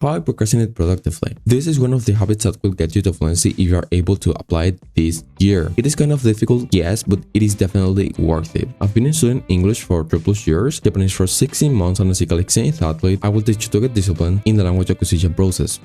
How I procrastinate productively. This is one of the habits that will get you to fluency if you are able to apply it this year. It is kind of difficult, yes, but it is definitely worth it. I've been studying English for 3+ years, Japanese for 16 months, and as a calisthenics athlete, I will teach you to get discipline in the language acquisition process.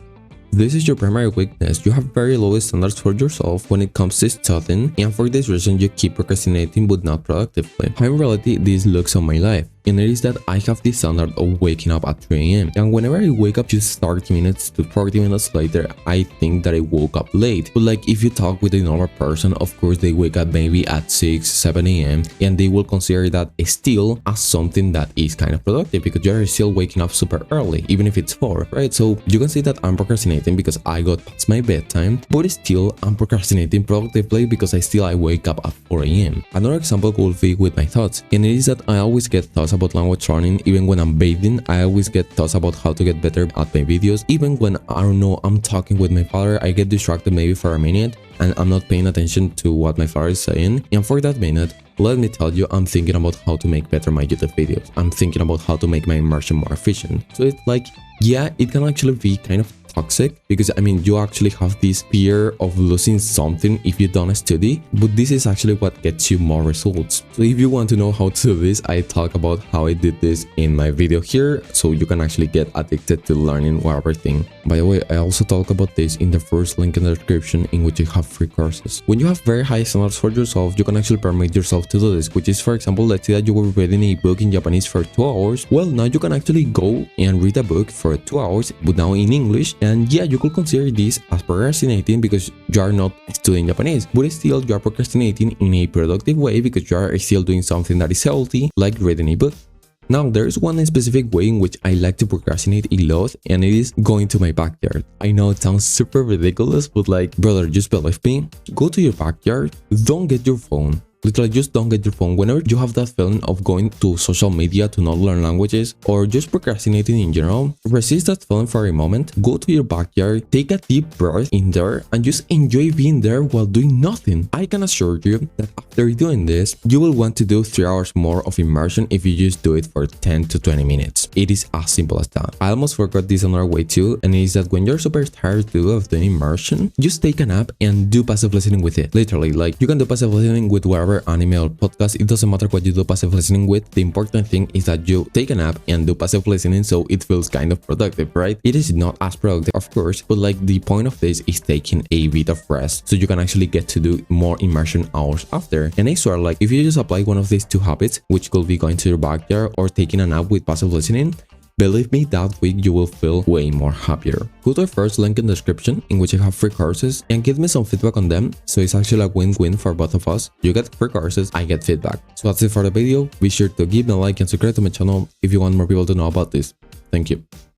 This is your primary weakness. You have very low standards for yourself when it comes to studying, and for this reason you keep procrastinating but not productively. How in reality this looks on my life. And it is that I have this standard of waking up at 3 a.m. and whenever I wake up just 30 minutes to 40 minutes later, I think that I woke up late. But like if you talk with a normal person, of course they wake up maybe at 6, 7 a.m. and they will consider that still as something that is kind of productive because you're still waking up super early, even if it's 4, right? So you can say that I'm procrastinating because I got past my bedtime, but still I'm procrastinating productively because I wake up at 4 a.m. Another example could be with my thoughts, and it is that I always get thoughts about language learning. Even when I'm bathing, I always get thoughts about how to get better at my videos. Even when I don't know, I'm talking with my father, I get distracted maybe for a minute and I'm not paying attention to what my father is saying, and for that minute, let me tell you, I'm thinking about how to make better my YouTube videos. I'm thinking about how to make my immersion more efficient. So it's like, yeah, it can actually be kind of toxic because I mean you actually have this fear of losing something if you don't study, but this is actually what gets you more results. So if you want to know how to do this, I talk about how I did this in my video here, so you can actually get addicted to learning everything. By the way, I also talk about this in the first link in the description, in which you have free courses. When you have very high standards for yourself, you can actually permit yourself to do this, which is, for example, let's say that you were reading a book in Japanese for 2 hours. Well, now you can actually go and read a book for 2 hours, but now in English. And yeah, you could consider this as procrastinating because you are not studying Japanese, but still you are procrastinating in a productive way because you are still doing something that is healthy, like reading a book. Now, there is one specific way in which I like to procrastinate a lot, and it is going to my backyard. I know it sounds super ridiculous, but like, brother, just believe me. Go to your backyard, don't get your phone. Literally, just don't get your phone. Whenever you have that feeling of going to social media to not learn languages or just procrastinating in general, resist that feeling for a moment, go to your backyard, take a deep breath in there, and just enjoy being there while doing nothing. I can assure you that after doing this, you will want to do 3 hours more of immersion if you just do it for 10 to 20 minutes. It is as simple as that. I almost forgot this another way too, and it is that when you're super tired too of doing immersion, just take a nap and do passive listening with it. Literally, like you can do passive listening with whatever anime or podcast. It doesn't matter what you do passive listening with. The important thing is that you take a nap and do passive listening so it feels kind of productive, right? It is not as productive, of course, but like the point of this is taking a bit of rest so you can actually get to do more immersion hours after. And I swear, like if you just apply one of these 2 habits, which could be going to your backyard or taking a nap with passive listening, believe me, that week you will feel way more happier. Go to the first link in the description, in which I have free courses, and give me some feedback on them, so it's actually a win-win for both of us. You get free courses, I get feedback. So that's it for the video. Be sure to give me a like and subscribe to my channel if you want more people to know about this. Thank you.